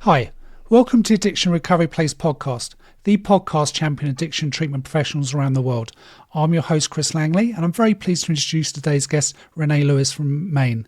Hi, welcome to Addiction Recovery Place podcast, the podcast champion addiction treatment professionals around the world. I'm your host, Chris Langley, and I'm very pleased to introduce today's guest, Renee Lewis from Maine.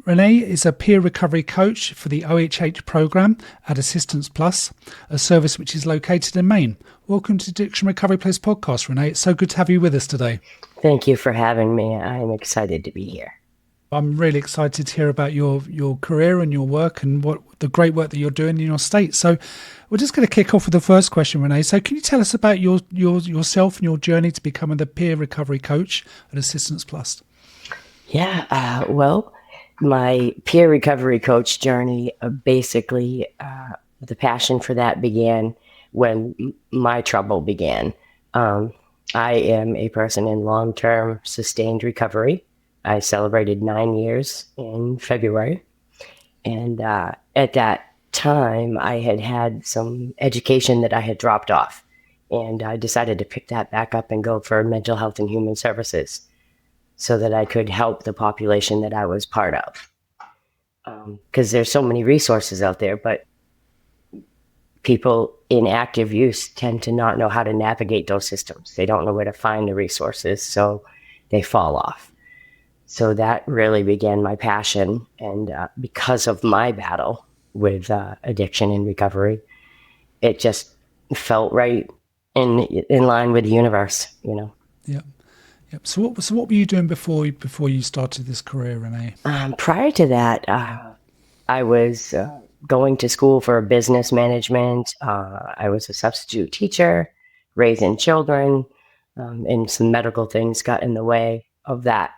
Renee is a peer recovery coach for the OHH program at Assistance Plus, a service which is located in Maine. Welcome to Addiction Recovery Place podcast, Renee. It's so good to have you with us today. Thank you for having me. I'm excited to be here. I'm really excited to hear about your career and your work and what the great work that you're doing in your state. So we're just going to kick off with the first question, Renee. So can you tell us about yourself and your journey to becoming the peer recovery coach at Assistance Plus? Yeah, well, my peer recovery coach journey, basically the passion for that began when my trouble began. I am a person in long-term sustained recovery. I celebrated 9 years in February. And at that time, I had had some education that I had dropped off. And I decided to pick that back up and go for mental health and human services so that I could help the population that I was part of. Because there's so many resources out there, but people in active use tend to not know how to navigate those systems. They don't know where to find the resources, so they fall off. So that really began my passion. And because of my battle with addiction and recovery, it just felt right in line with the universe, you know. Yeah. Yep. So what were you doing before you started this career, Renee? Prior to that, I was going to school for business management. I was a substitute teacher, raising children, and some medical things got in the way of that.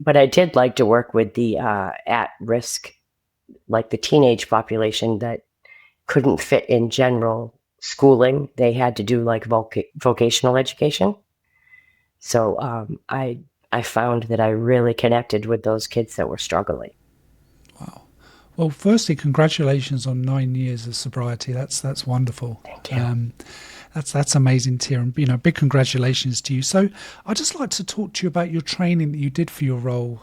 But I did like to work with the at-risk, like the teenage population that couldn't fit in general schooling. They had to do like vocational education. So I found that I really connected with those kids that were struggling. Wow. Well, firstly, congratulations on 9 years of sobriety. That's wonderful. Thank you. That's amazing to hear, and big congratulations to you. So I'd just like to talk to you about your training that you did for your role,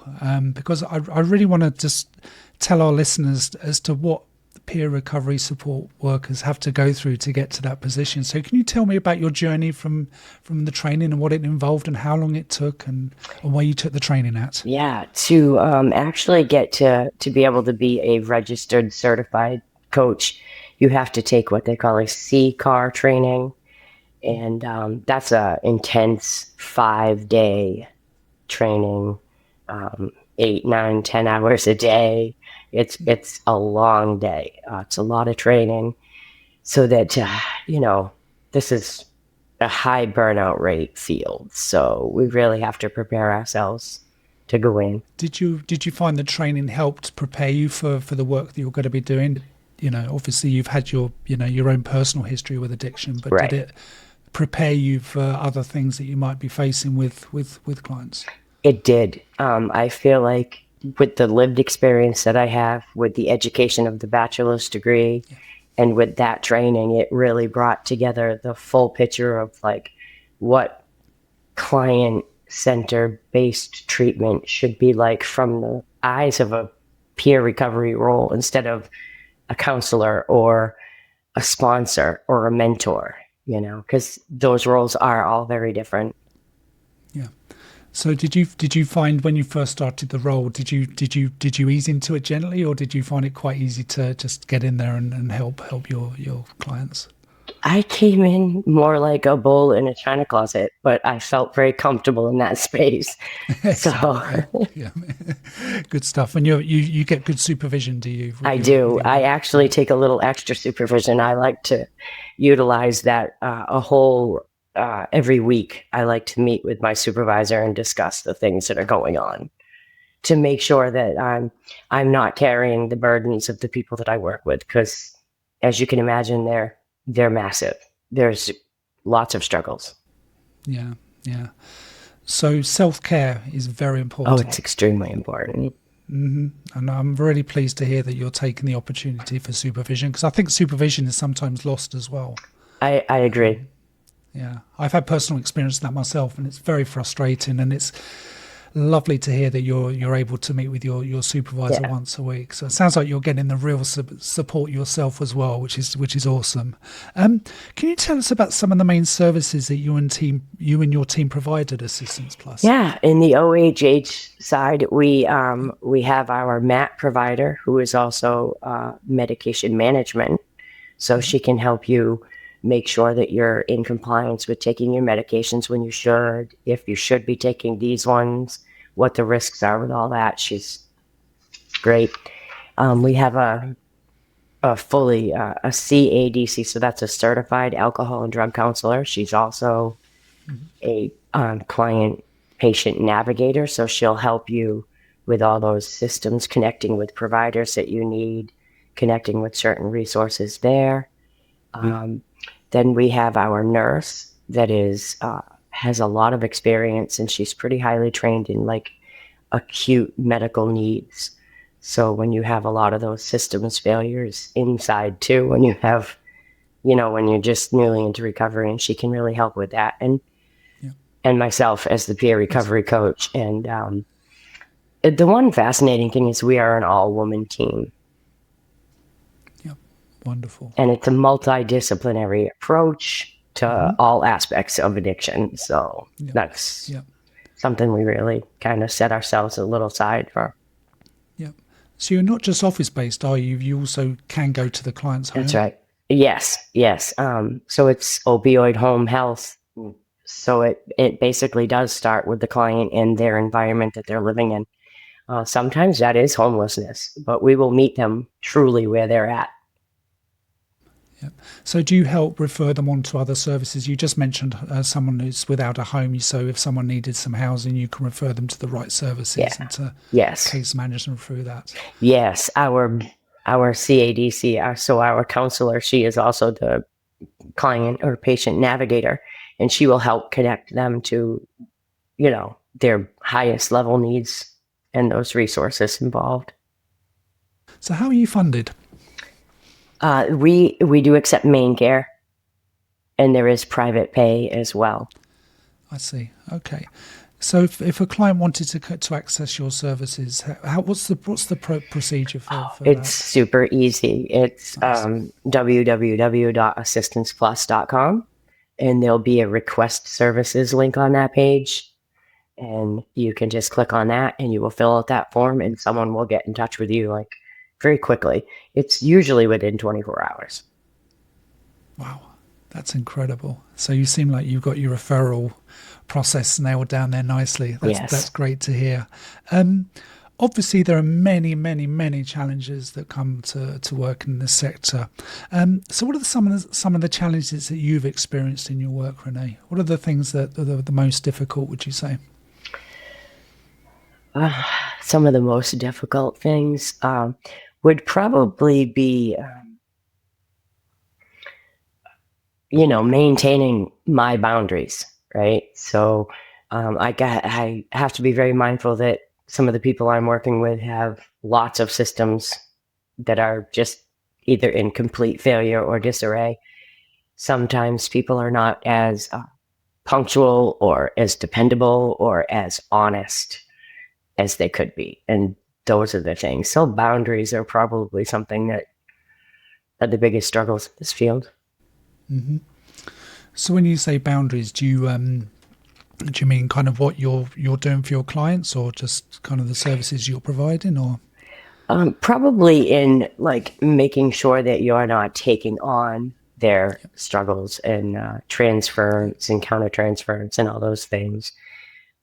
because I really want to just tell our listeners as to what peer recovery support workers have to go through to get to that position. So can you tell me about your journey from the training and what it involved and how long it took and where you took the training at? Yeah, to actually get to be able to be a registered certified coach, you have to take what they call a CCAR training. And that's a intense 5-day training, 8, 9, 10 hours a day. It's a long day. It's a lot of training so that, this is a high burnout rate field. So we really have to prepare ourselves to go in. Did you find the training helped prepare you for the work that you're going to be doing? Obviously you've had your own personal history with addiction, but Right. Did it prepare you for other things that you might be facing with clients? It did. I feel like with the lived experience that I have, with the education of the bachelor's degree, and with that training, it really brought together the full picture of like what client-centered-based treatment should be like from the eyes of a peer recovery role instead of a counselor or a sponsor or a mentor. Because those roles are all very different. Yeah. So did you find when you first started the role, did you ease into it gently, or did you find it quite easy to just get in there and help your clients? I came in more like a bull in a china closet, but I felt very comfortable in that space. So yeah, good stuff. And you get good supervision, do you? I do. I actually take a little extra supervision. I like to utilize that every week. I like to meet with my supervisor and discuss the things that are going on to make sure that I'm not carrying the burdens of the people that I work with, because as you can imagine, they're massive. There's lots of struggles. Yeah. So self-care is very important. Oh, it's extremely important. Mm-hmm. And I'm really pleased to hear that you're taking the opportunity for supervision, because I think supervision is sometimes lost as well. I agree. Yeah. I've had personal experience in that myself, and it's very frustrating. And it's lovely to hear that you're able to meet with your supervisor once a week. So it sounds like you're getting the real support yourself as well, which is awesome. Can you tell us about some of the main services that you and your team provide at Assistance Plus? Yeah, in the OHH side, we have our MAT provider, who is also medication management, so she can help you make sure that you're in compliance with taking your medications when you should, if you should be taking these ones, what the risks are with all that. She's great. We have a CADC, so that's a certified alcohol and drug counselor. She's also a client patient navigator, so she'll help you with all those systems, connecting with providers that you need, connecting with certain resources there. Then we have our nurse that has a lot of experience, and she's pretty highly trained in like acute medical needs. So when you have a lot of those systems failures inside too, when you have, when you're just newly into recovery, and she can really help with that. And myself as the peer recovery coach. And the one fascinating thing is we are an all-woman team. Wonderful. And it's a multidisciplinary approach to all aspects of addiction. So that's something we really kind of set ourselves a little aside for. Yeah. So you're not just office-based, are you? You also can go to the client's home? That's right. Yes. So it's Opioid Home Health. So it basically does start with the client and their environment that they're living in. Sometimes that is homelessness, but we will meet them truly where they're at. Yep. So do you help refer them on to other services? You just mentioned someone who's without a home. So if someone needed some housing, you can refer them to the right services and to case manage them through that. Yes. Our CADC, our counselor, she is also the client or patient navigator, and she will help connect them to, their highest level needs and those resources involved. So how are you funded? We do accept Maine care, and there is private pay as well. I see. Okay. So if a client wanted to access your services, what's the procedure for that? It's super easy. It's www.assistanceplus.com, and there'll be a request services link on that page, and you can just click on that, and you will fill out that form, and someone will get in touch with you very quickly. It's usually within 24 hours. Wow, that's incredible. So you seem like you've got your referral process nailed down there nicely. That's great to hear. Obviously, there are many, many, many challenges that come to work in this sector. So what are some of the challenges that you've experienced in your work, Renee? What are the things that are the most difficult, would you say? Some of the most difficult things would probably be, maintaining my boundaries, right? So I have to be very mindful that some of the people I'm working with have lots of systems that are just either in complete failure or disarray. Sometimes people are not as punctual or as dependable or as honest as they could be. And those are the things. So boundaries are probably something that are the biggest struggles in this field. Mm-hmm. So when you say boundaries, do you mean kind of what you're doing for your clients, or just kind of the services you're providing, or? Probably in making sure that you're not taking on their struggles and transference and countertransference and all those things.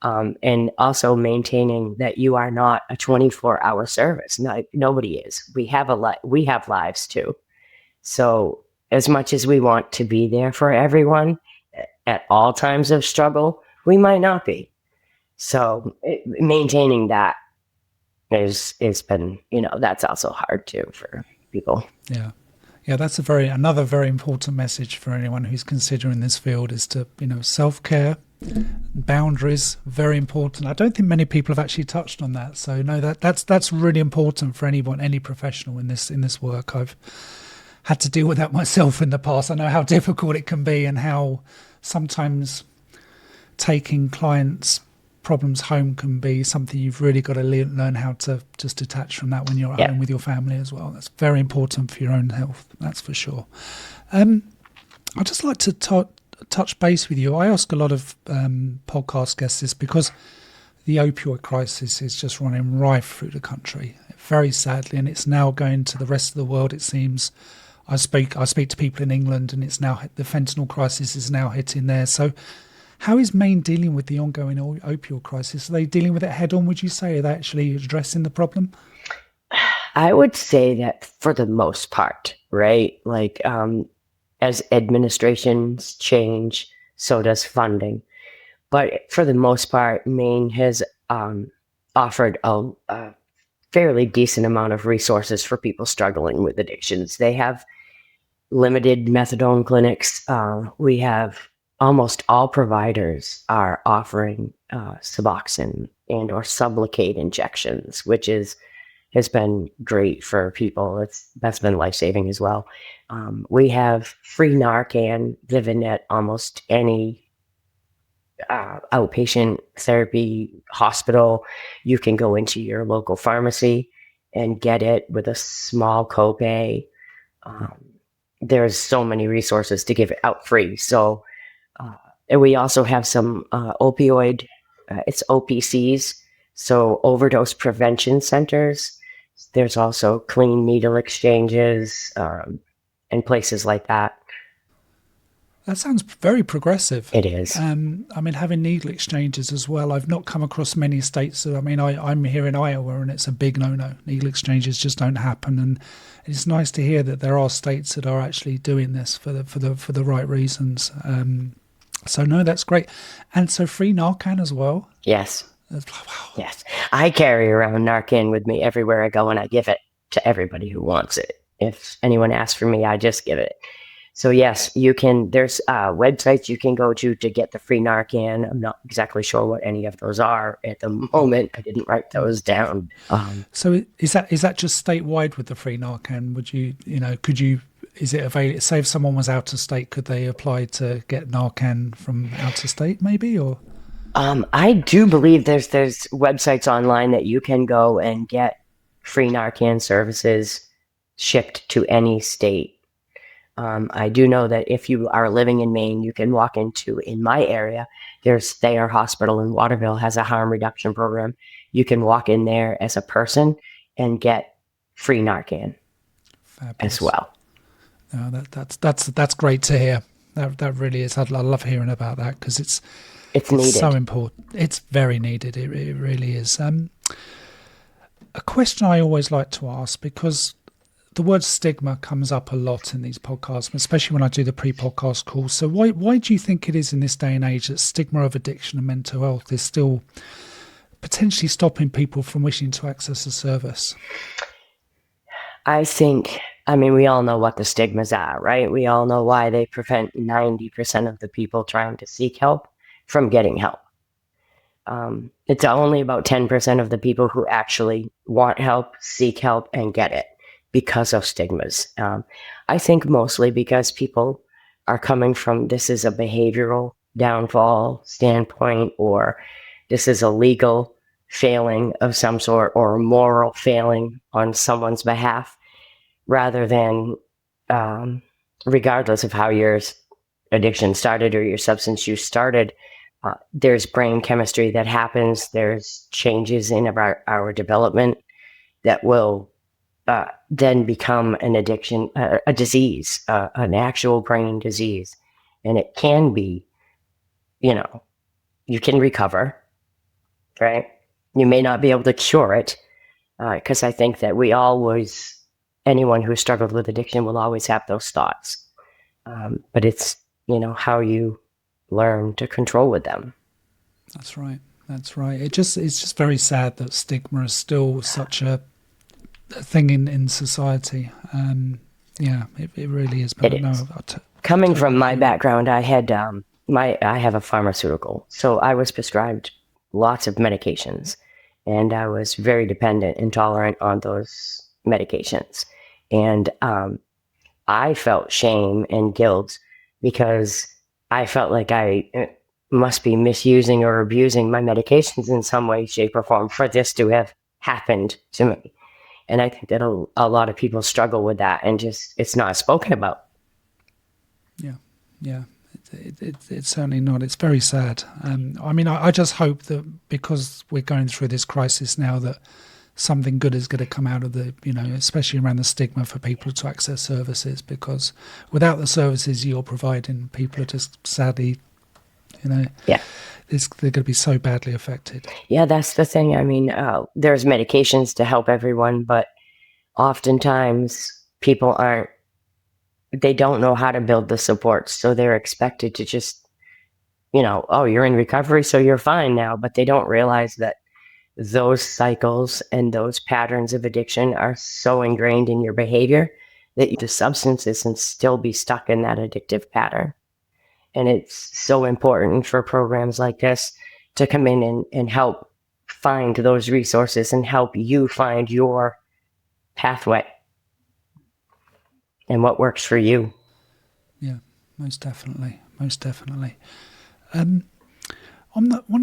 And also maintaining that you are not a 24-hour service. Nobody is. We have lives too. So as much as we want to be there for everyone at all times of struggle, we might not be. So maintaining that is been, that's also hard too for people. Yeah. Yeah, that's another very important message for anyone who's considering this field, is to, self-care. Boundaries, very important. I don't think many people have actually touched on that. So no, that's really important for any professional in this work. I've had to deal with that myself in the past. I know how difficult it can be, and how sometimes taking clients' problems home can be something you've really got to learn how to just detach from that when you're at Yeah. home with your family as well. That's very important for your own health, that's for sure. I'd just like to touch base with you. I ask a lot of podcast guests this because the opioid crisis is just running rife through the country, very sadly, and it's now going to the rest of the world, it seems. I speak to people in England, and it's now the fentanyl crisis is now hitting there. So how is Maine dealing with the ongoing opioid crisis? Are they dealing with it head on, would you say? Are they actually addressing the problem? I would say that for the most part, right? Like, as administrations change, so does funding. But for the most part, Maine has offered a fairly decent amount of resources for people struggling with addictions. They have limited methadone clinics. We have almost all providers are offering Suboxone and or Sublocade injections, which has been great for people. That's been life-saving as well. We have free Narcan given at almost any outpatient therapy hospital. You can go into your local pharmacy and get it with a small copay. There's so many resources to give it out free. So, and we also have some opioid, it's OPCs, so Overdose Prevention Centers. There's also clean needle exchanges and places like that. That sounds very progressive. It is. I mean, having needle exchanges as well. I've not come across many states. I mean, I'm here in Iowa, and it's a big no-no. Needle exchanges just don't happen, and it's nice to hear that there are states that are actually doing this for the right reasons. So no, that's great. And so free Narcan as well. Yes. Wow. Yes. I carry around Narcan with me everywhere I go, and I give it to everybody who wants it. If anyone asks for me, I just give it. So yes, you can. There's websites you can go to get the free Narcan. I'm not exactly sure what any of those are at the moment. I didn't write those down. So is that just statewide with the free Narcan? Is it available? Say if someone was out of state, could they apply to get Narcan from out of state, maybe? Or I do believe there's websites online that you can go and get free Narcan services shipped to any state. I do know that if you are living in Maine, you can walk in my area, there's Thayer Hospital in Waterville has a harm reduction program. You can walk in there as a person and get free Narcan. Fabulous. As well. No, that's great to hear. That really is. I love hearing about that because it's needed. So important. It's very needed. It really is. A question I always like to ask, because the word stigma comes up a lot in these podcasts, especially when I do the pre-podcast calls. So why do you think it is in this day and age that stigma of addiction and mental health is still potentially stopping people from wishing to access the service? I mean, we all know what the stigmas are, right? We all know why they prevent 90% of the people trying to seek help from getting help. It's only about 10% of the people who actually want help, seek help, and get it because of stigmas. I think mostly because people are coming from this is a behavioral downfall standpoint, or this is a legal failing of some sort, or a moral failing on someone's behalf, rather than regardless of how your addiction started or your substance use started, there's brain chemistry that happens. There's changes in our development that will then become an addiction, a disease, an actual brain disease. And it can be, you can recover, right? You may not be able to cure it, because I think that anyone who struggled with addiction will always have those thoughts. But it's, how you learn to control with them. That's right. It's just very sad that stigma is still such a thing in society. It really is. But Coming from my background, I had I have a pharmaceutical, so I was prescribed lots of medications, and I was very dependent, intolerant on those medications, and I felt shame and guilt because I felt like I must be misusing or abusing my medications in some way, shape, or form for this to have happened to me. And I think that a lot of people struggle with that, and just it's not spoken about. Yeah. It's certainly not. It's very sad. I mean, I just hope that because we're going through this crisis now, that something good is going to come out of the, especially around the stigma for people to access services, because without the services you're providing, people are just sadly, they're going to be so badly affected. Yeah, that's the thing. I mean, there's medications to help everyone, but oftentimes people they don't know how to build the support. So they're expected to just, oh, you're in recovery, so you're fine now. But they don't realize that those cycles and those patterns of addiction are so ingrained in your behavior that you use substances and still be stuck in that addictive pattern. And it's so important for programs like this to come in and help find those resources and help you find your pathway and what works for you. Yeah, most definitely. One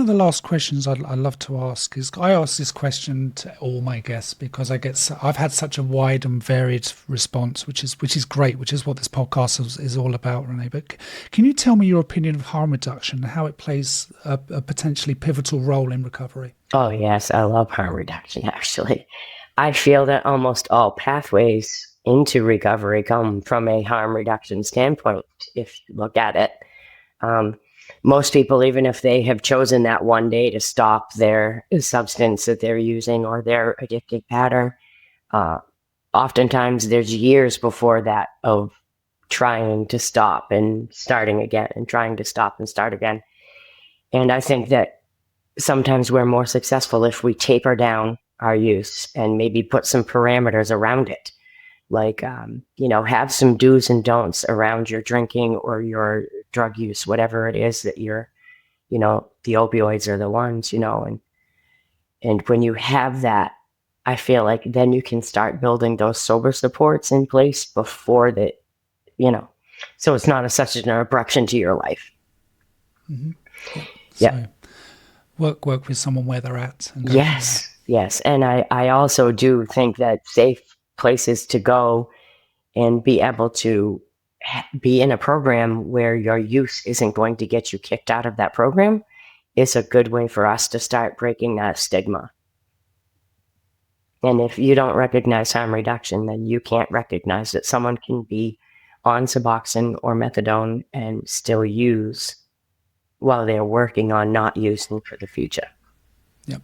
of the last questions I'd love to ask is, I ask this question to all my guests because I've had such a wide and varied response, which is great, which is what this podcast is all about, Renee. But can you tell me your opinion of harm reduction and how it plays a potentially pivotal role in recovery? Oh, yes, I love harm reduction, actually. I feel that almost all pathways into recovery come from a harm reduction standpoint, if you look at it. Most people, even if they have chosen that one day to stop their substance that they're using or their addictive pattern, oftentimes there's years before that of trying to stop and starting again and trying to stop and start again. And I think that sometimes we're more successful if we taper down our use and maybe put some parameters around it. Like, have some do's and don'ts around your drinking or your drug use, whatever it is that you're, the opioids are the ones, and when you have that, I feel like then you can start building those sober supports in place before that, so it's not such an abruption to your life. Mm-hmm. Yeah. So work with someone where they're at. And Yes. And I also do think that safe places to go and be able to be in a program where your use isn't going to get you kicked out of that program is a good way for us to start breaking that stigma. And if you don't recognize harm reduction, then you can't recognize that someone can be on Suboxone or methadone and still use while they're working on not using for the future. Yep.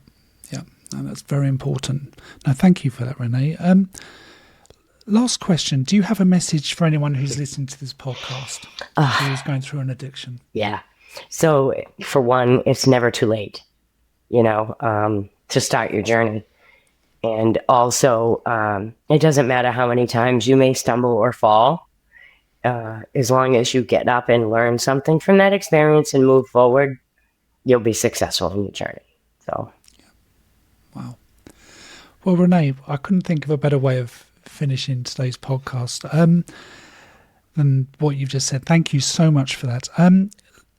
No, that's very important. No, thank you for that, Renee. Last question. Do you have a message for anyone who's listening to this podcast who's going through an addiction? Yeah. So for one, it's never too late, to start your journey. And also, it doesn't matter how many times you may stumble or fall. As long as you get up and learn something from that experience and move forward, you'll be successful in your journey. So. Wow. Well, Renee, I couldn't think of a better way of finishing today's podcast than what you've just said. Thank you so much for that.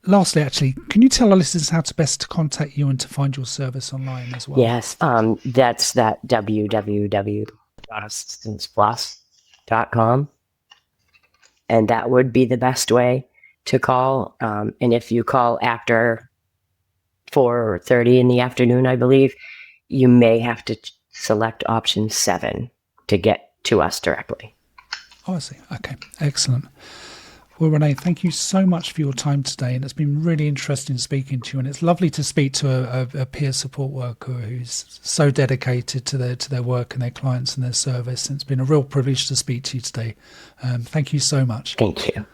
Lastly, actually, can you tell our listeners how to best contact you and to find your service online as well? Yes, that's that www.substanceplus.com. And that would be the best way to call. And if you call after 4:30 in the afternoon, I believe, you may have to select option 7 to get to us directly. Oh, I see. Okay, excellent. Well, Renee, thank you so much for your time today, and it's been really interesting speaking to you. And it's lovely to speak to a peer support worker who's so dedicated to their work and their clients and their service. And it's been a real privilege to speak to you today. Thank you so much. Thank you.